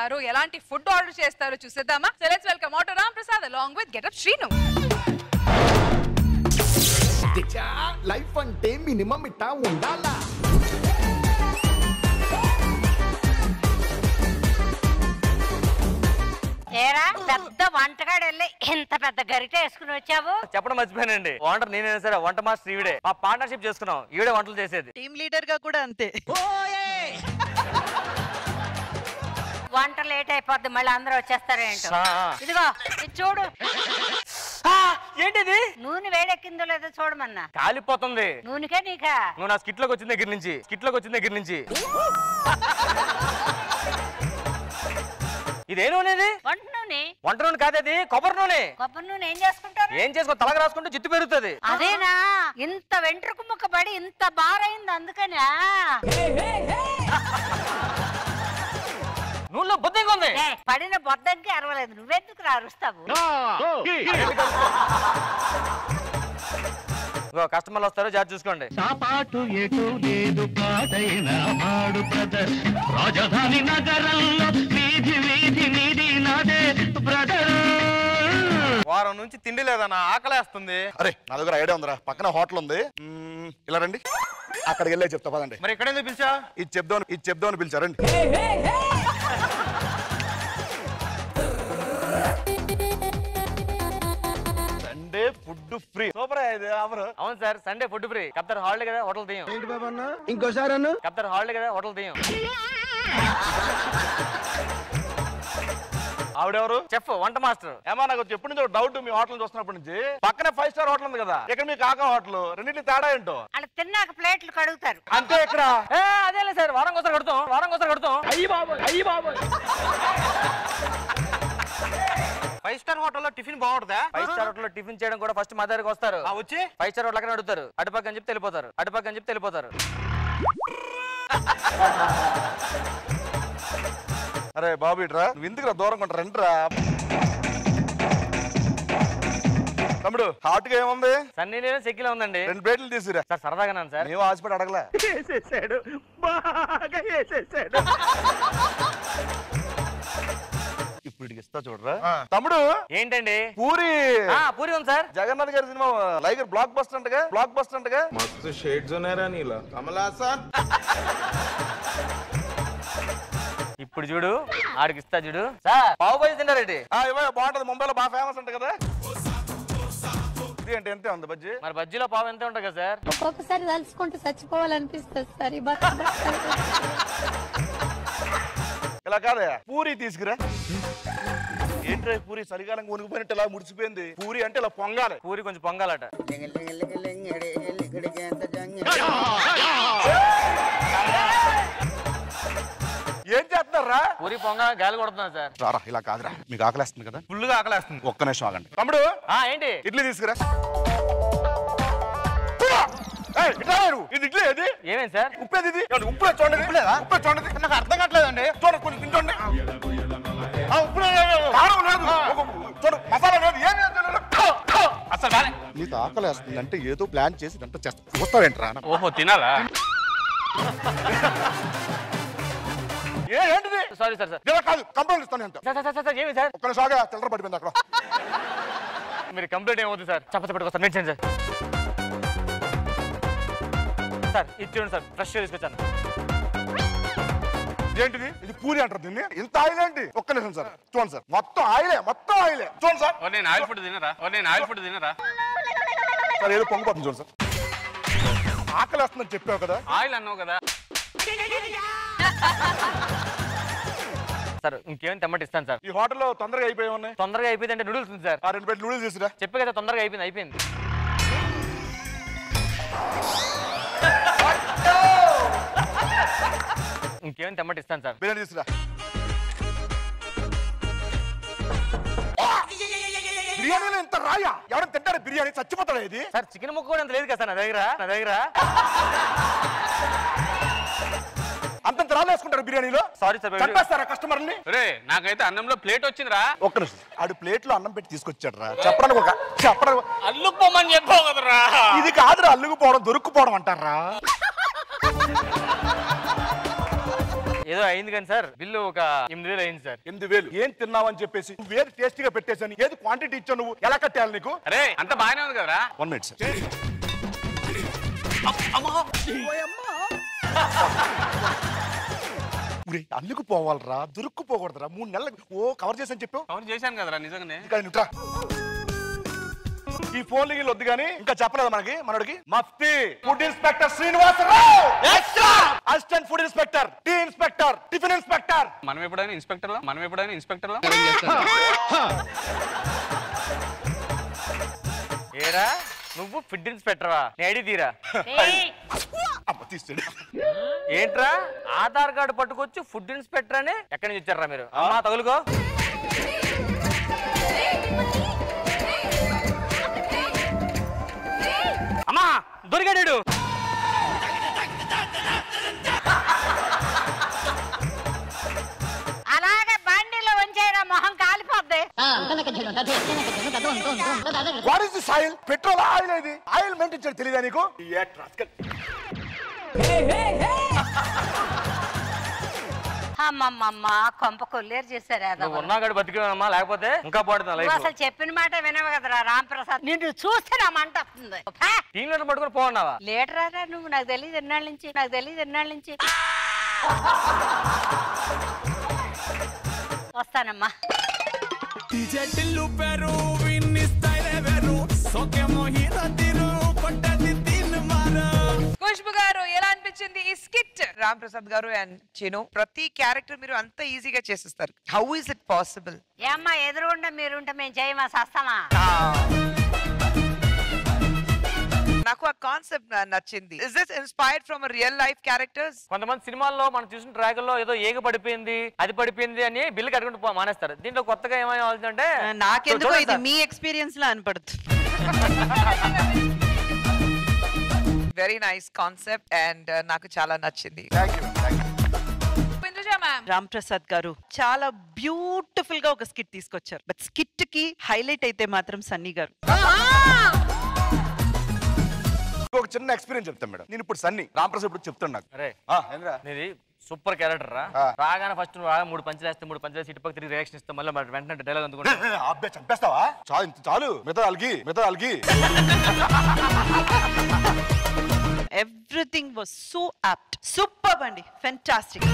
చేస్తారు, ఎలాంటి food order చేస్తారో చూసేద్దామా? So let's welcome auto Ram Prasad along with Get Up Shrinu. Life అంటే మినిమం ఇట్టా ఉండాలా? ఏరా పెద్ద వంటగాడు వెళ్ళి ఇంత పెద్ద గరిట వేసుకుని వచ్చావు? చెప్పడం మర్చిపోయానండి, వంట నేనే సరే, వంట మాస్టర్ ఈవిడే. మా పార్ట్నర్షిప్ చేసుకున్నాం, ఈవిడే వంటలు చేసేది. టీమ్ లీడర్ గా కూడా అంతే. వంట లేట్ అయిపోద్ది, మళ్ళీ అందరూ వచ్చేస్తారు ఏంటో. ఇదిగో ఇది చూడు. ఏంటిది? నూనె వేడెక్కిందో లేదో చూడమన్నా. కాలిపోతుంది. నూనెకే నీకా? నువ్వు నా స్కిట్ లోకి వచ్చిన దగ్గర నుంచి ఇదే నూనె? వంట నూనె. వంట నూనె కాదేది, కొబ్బరి నూనె. కొబ్బరి నూనె ఏం చేసుకుంటారు? ఏం చేసుకో, తలగా రాసుకుంటే జిత్తు పెరుగుతుంది. అదేనా? ఇంత వెంట్రుకు ముక్క పడి ఇంత బారైంది అందుకనే. నూనెలో బొద్దంగా ఉంది. పడిన బొద్దంకి అరవలేదు, నువ్వెందుకు అరుస్తావు? కస్టమర్లు వస్తారు, జాగ్రత్త చూసుకోండి. రాజధాని నగరంలో వీధి వీధి నీది నాదే బ్రదర్. వారం నుంచి తిండి లేదన్నా, ఆకలేస్తుంది. అరే నా దగ్గర ఐడియా ఉందిరా, పక్కన హోటల్ ఉంది, ఇలా రండి, అక్కడికి వెళ్ళే చెప్తా పదండి. మరి ఎక్కడైందో పిలిచా? ఇది చెప్దామని పిలిచారండి. Sunday food free. సూపర్ ఇది ఆఫర్. అవును సార్, సండే ఫుడ్ ఫ్రీ. కప్తారు హాలిడే కదా, హోటల్ తీయం. ఇంకోసారి అన్న కప్తారు హాలిడే కదా, హోటల్ తీయం. ఆవిడెవరు? చెఫ్, వంట మాస్టర్. ఏమా నాకు ఎప్పటి నుంచి డౌట్, మీ హోటల్ చూస్తున్నప్పటి నుంచి. పక్కనే 5 స్టార్ హోటల్ ఉంది కదా, ఇక్కడ మీ కాకా హోటల్, రెండింటి తేడా ఏంటో? అలా తిన్నాక ప్లేట్లు కడుగుతారు అంతే. ఇక్కడ అదేలే సార్, వారం కోసం కడతాం. అయ్యి బాబు 5 స్టార్ హోటల్లో టిఫిన్ బాగుంటుందా? 5 స్టార్ హోటల్లో టిఫిన్ చేయడం కూడా ఫస్ట్ మా దగ్గరకు వస్తారు. వచ్చి 5 స్టార్ హోటల్ అక్కడ అడుగుతారు, అటుపక్క అని చెప్తే వెళ్ళిపోతారు. అరే బాబు ఇట్రా, నువ్వు ఎందుకురా దూరం కొంట రండిరా. తమ్ముడు హాట్ గా ఏముంది? సన్నీ నేను సెక్కిలో ఉందండి, 2 ప్లేట్లు తీసుకురా. సార్ సరదాగా సార్. మేము హాస్పిటల్ అడగలే. ఇప్పుడు ఇస్తా చూడరా తమ్ముడు. ఏంటండి? పూరి ఉంది సార్. జగన్నాథ్ గారి సినిమా లైగర్ బ్లాక్ బస్టర్ అంటగా. మస్తు షేడ్స్ ఉన్నారా నీలో, కమల్ హాసన్. ఇప్పుడు చూడు, ఆడికి ఇస్తా చూడు. సార్ పావు బాజీ తిన్నారండి. బాగుంటది, ముంబైలో బాగా ఫేమస్ అంట కదా. ఇది అంటే ఎంతే ఉంది బజ్జీ? మరి బజ్జీలో పావు ఎంత ఉంటుంది కదా సార్? ఒక్కొక్కసారి తలుచుకుంటూ చచ్చిపోవాలనిపిస్తుంది సార్. ఇలా కాదే, పూరి తీసుకురా. ఏంట్రా పూరి చలికాలం కొనుక్కుపోయినట్టు ఇలా ముడిచిపోయింది. పూరి అంటే ఇలా పొంగాలి. పూరి కొంచెం పొంగాలట. ఏం చేస్తున్నారా? పూరి పొంగ గాలి కొడుతున్నాను సార్. రారా, ఇలా కాదురా, మీకు ఆకలేస్తుంది కదా. ఫుల్గా ఆకలేస్తుంది. ఒక్క నిమిషం ఆగండి తమ్ముడు. ఏంటి? ఇడ్లీ తీసుకురా. ఇది ఇడ్లీ ఏది? ఏమేంటి సార్? ఉప్పేది ఇది? ఉప్పులే చూడండి. ఉప్పులేదా? ఉప్పే చూడండి, నాకు అర్థం కావట్లేదండి. చూడండి, కొంచెం తింటండి. మసాలా లేదు, ఏం అసలు నీకు ఆకలేస్తుంది అంటే ఏదో ప్లాన్ చేసి ఇదంతా చేస్తా. చూస్తావేంట్రా? ఓహో, తినాలా? ఏంటిది? Sorry sir. కాదు, కంప్లైంట్ ఇస్తాను ఎంత. ఏమి సార్? ఒక్క సాగా చిల్లర పడిపోయింది అక్కడ. మీరు కంప్లైంట్ ఏమవుతుంది సార్? చెప్పకొస్తారు నేను సార్. సార్ ఇది చూడండి సార్, ఫ్రెష్ తీసుకొచ్చాను. ఏంటిది? ఇది పూరి అంటారు దీన్ని. ఇంత ఆయిల్ ఏంటి? ఒక్క నిమిషం సార్, చూడండి సార్, మొత్తం ఆయిలే చూడండి సార్. నేను ఆయిల్ ఫుడ్ తినరా? సార్ ఏదో పొంగిపోతుంది చూడండి సార్. ఆకలి వస్తుందని చెప్పావు కదా. ఆయిల్ అన్నావు కదా సార్. ఇంకేమైనా తెమ్మటి ఇస్తాను సార్. ఈ హోటల్లో తొందరగా అయిపోయి ఉన్నాయి. తొందరగా అయిపోయింది అంటే నూడిల్స్ ఉంది సార్. 2 ప్లేట్ నూడిల్స్ తీసుకురా. చెప్పే కదా తొందరగా అయిపోయింది. ఇంకేమైనా తెమ్మటి ఇస్తాను సార్. బిర్యానీ తీసుకురా. బిర్యానీలో ఇంత రాయా? ఎవరైనా తింటారా బిర్యానీ? చచ్చిపోతాడా ఇది? సార్ చికెన్ ముక్క కూడా అంత లేదు కదా సార్ నా దగ్గర. అంతంత రాళ్ళు వేసుకుంటారు బిర్యానీలో. Sorry sir. చంపేస్తారా కస్టమర్ని? నాకైతే అన్నంలో ప్లేట్ వచ్చిందిరా. ఒక్క నిమిషం, ఆడు ప్లేట్లో అన్నం పెట్టి తీసుకొచ్చాడు రా. చెప్పడానికి అల్లుకుపోమని చెప్పావు కదరా. ఇది కాదురా, అల్లుకుపోవడం దొరుకుపోవడం అంటారా. ఏదో అయింది కానీ సార్ బిల్లు ఒక 8,000 అయింది సార్. 8,000 ఏం తిన్నావని చెప్పేసి నువ్వు ఏది టేస్టీగా పెట్టేసాను ఏది క్వాంటిటీ ఇచ్చావు నువ్వు ఎలా కట్టాలి నీకు? అరే అంత బాగానే ఉంది కదరా. 1 minute సార్. అల్లుకు పోవాలరా దొరుక్కుపోకూడదురా 3 నెలలకు కవర్ చేసని చెప్పావు. కవర్ చేశాను కదరా నిజంగానే. ఈ ఫోన్లు గిల్లు వద్దు కానీ ఇంకా చెప్పలేదు మనకి మఫ్తీ food inspector Srinivasarao, assistant food inspector, tea inspector, tiffin inspector. మనం ఎప్పుడైనా ఇన్స్పెక్టర్ ఏరా నువ్వు ఫుడ్ ఇన్స్పెక్టర్వా? నేడి తీరా తీస్తాడు. ఏంట్రా ఆధార్ కార్డు పట్టుకొచ్చి ఫుడ్ ఇన్స్పెక్టర్ అని ఎక్కడి నుంచి వచ్చారా మీరు? అమ్మా తగులుకో. అమ్మా దొరికాడు. అలాగే బండిలో ఉంచేయడం మొహం కాలిపోద్ది. What is this oil? Petrol oil ఇది. ఆయిల్ మెయింటైన్ చేయడం తెలియదా నీకు? అమ్మమ్మమ్మ కొంప కొల్లేరు చేశారు. ఉన్నాగాడు బతికేవమ్మా లేకపోతే ఇంకా పడుతున్నా లైఫ్. అసలు చెప్పిన మాట వినవు కదరా రాంప్రసాద్. నిన్ను చూస్తే నా మంట వస్తుంది. టీం లీటర్ పట్టుకుని పోన్నావా? లీటరా నువ్వు? నాకు తెలియదు ఎన్నాళ్ళ నుంచి. వస్తానమ్మా. ఖుష్బు గారు ఎలా అనిపించింది ఈ స్కిట్? రామ్ ప్రసాద్ గారు అండ్ చిను ప్రతి క్యారెక్టర్ మీరు అంత ఈజీగా చేసేస్తారు. How is it possible? ఏమ్మా ఎదురుగుండా మీరుంటే మేము చేయమా సస్తామా? నాకు ఆ కాన్సెప్ట్ నచ్చింది. Is this inspired from real life characters? కొంతమంది సినిమాల్లో మనం చూసిన ట్రాకుల్లో ఏదో ఏగ పడిపోయింది అది పడిపోయింది అని బిల్లు కట్టుకుంటూ మానేస్తారు. దీంట్లో కొత్తగా ఏమైనా నాకెందుకో ఇది మీ ఎక్స్పీరియన్స్ లా అనిపడుతుంది. వెరీ నైస్ కాన్సెప్ట్ అండ్ నాకు చాలా నచ్చింది. రామ్ ప్రసాద్ గారు చాలా బ్యూటిఫుల్ గా ఒక స్కిట్ తీసుకొచ్చారు. బట్ స్కిట్ కి హైలైట్ అయితే మాత్రం సన్నీ గారు. ఒక చిన్న ఎక్స్పీరియన్స్ చెప్తాను మేడం. నేను ఇప్పుడు సన్నీ రాంప్రసాద్ ఇప్పుడు చెప్తాను నాకు. నీది సూపర్ క్యారెక్టర్ రా. రాగానే ఫస్ట్ నువ్వు 3 పంచులు వేస్తే 3 పంచులు వేసి ఇటుపక్క 3 రియాక్షన్ ఇస్తాం. మళ్ళీ వెంటనే డైలాగ్ అందుకుంటా. అబ్బాయి చంపేస్తావా? చాలు మిగతా అల్గి. Everything was so apt. Super అండి, ఫెంటాస్టిక్.